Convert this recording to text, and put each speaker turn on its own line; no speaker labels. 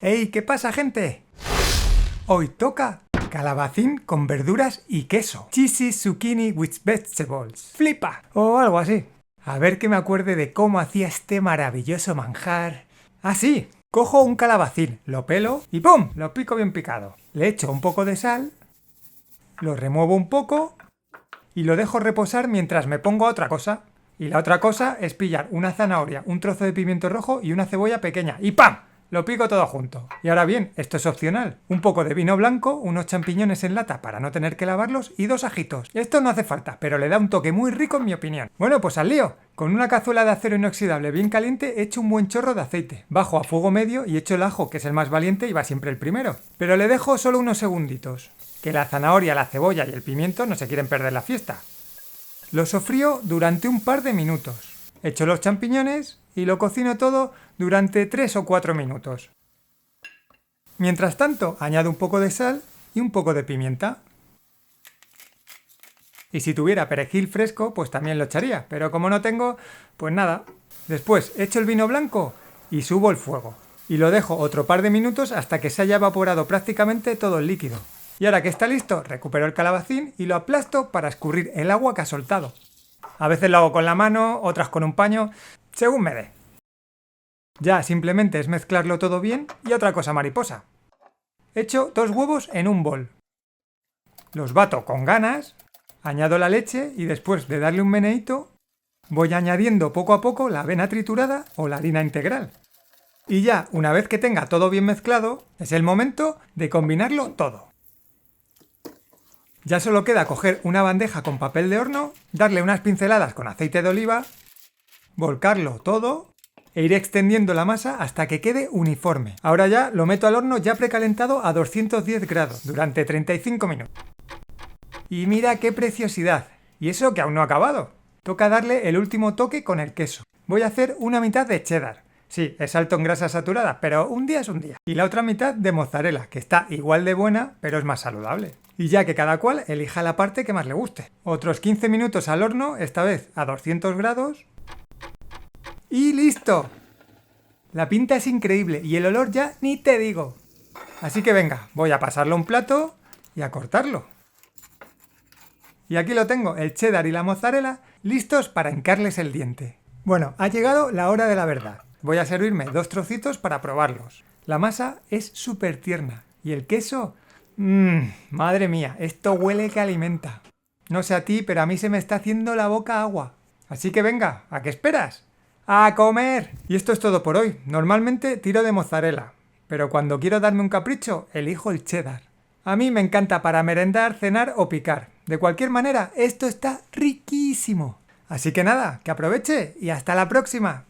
¡Ey! ¿Qué pasa, gente? Hoy toca calabacín con verduras y queso. Cheesy zucchini with vegetables. ¡Flipa! O algo así. A ver que me acuerde de cómo hacía este maravilloso manjar. ¡Ah, sí! Cojo un calabacín, lo pelo y ¡pum! Lo pico bien picado. Le echo un poco de sal, lo remuevo un poco y lo dejo reposar mientras me pongo a otra cosa. Y la otra cosa es pillar una zanahoria, un trozo de pimiento rojo y una cebolla pequeña. ¡Y ¡pam! Lo pico todo junto. Y ahora bien, esto es opcional. Un poco de vino blanco, unos champiñones en lata para no tener que lavarlos y 2 ajitos. Esto no hace falta, pero le da un toque muy rico en mi opinión. Bueno, pues al lío. Con una cazuela de acero inoxidable bien caliente echo un buen chorro de aceite. Bajo a fuego medio y echo el ajo, que es el más valiente y va siempre el primero. Pero le dejo solo unos segunditos. Que la zanahoria, la cebolla y el pimiento no se quieren perder la fiesta. Lo sofrío durante un par de minutos. Echo los champiñones y lo cocino todo durante 3 o 4 minutos. Mientras tanto, añado un poco de sal y un poco de pimienta. Y si tuviera perejil fresco, pues también lo echaría, pero como no tengo, pues nada. Después echo el vino blanco y subo el fuego. Y lo dejo otro par de minutos hasta que se haya evaporado prácticamente todo el líquido. Y ahora que está listo, recupero el calabacín y lo aplasto para escurrir el agua que ha soltado. A veces lo hago con la mano, otras con un paño, según me dé. Ya simplemente es mezclarlo todo bien y otra cosa mariposa. Echo 2 huevos en un bol. Los bato con ganas, añado la leche y después de darle un meneíto, voy añadiendo poco a poco la avena triturada o la harina integral. Y ya, una vez que tenga todo bien mezclado, es el momento de combinarlo todo. Ya solo queda coger una bandeja con papel de horno, darle unas pinceladas con aceite de oliva, volcarlo todo e ir extendiendo la masa hasta que quede uniforme. Ahora ya lo meto al horno ya precalentado a 210 grados durante 35 minutos. Y mira qué preciosidad. Y eso que aún no ha acabado. Toca darle el último toque con el queso. Voy a hacer una mitad de cheddar. Sí, es alto en grasa saturada, pero un día es un día. Y la otra mitad de mozzarella, que está igual de buena, pero es más saludable. Y ya que cada cual elija la parte que más le guste. Otros 15 minutos al horno, esta vez a 200 grados. ¡Y listo! La pinta es increíble y el olor ya ni te digo. Así que venga, voy a pasarlo a un plato y a cortarlo. Y aquí lo tengo, el cheddar y la mozzarella listos para hincarles el diente. Bueno, ha llegado la hora de la verdad. Voy a servirme 2 trocitos para probarlos. La masa es súper tierna y el queso... madre mía, esto huele que alimenta. No sé a ti, pero a mí se me está haciendo la boca agua. Así que venga, ¿a qué esperas? ¡A comer! Y esto es todo por hoy. Normalmente tiro de mozzarella, pero cuando quiero darme un capricho, elijo el cheddar. A mí me encanta para merendar, cenar o picar. De cualquier manera, esto está riquísimo. Así que nada, que aproveche y hasta la próxima.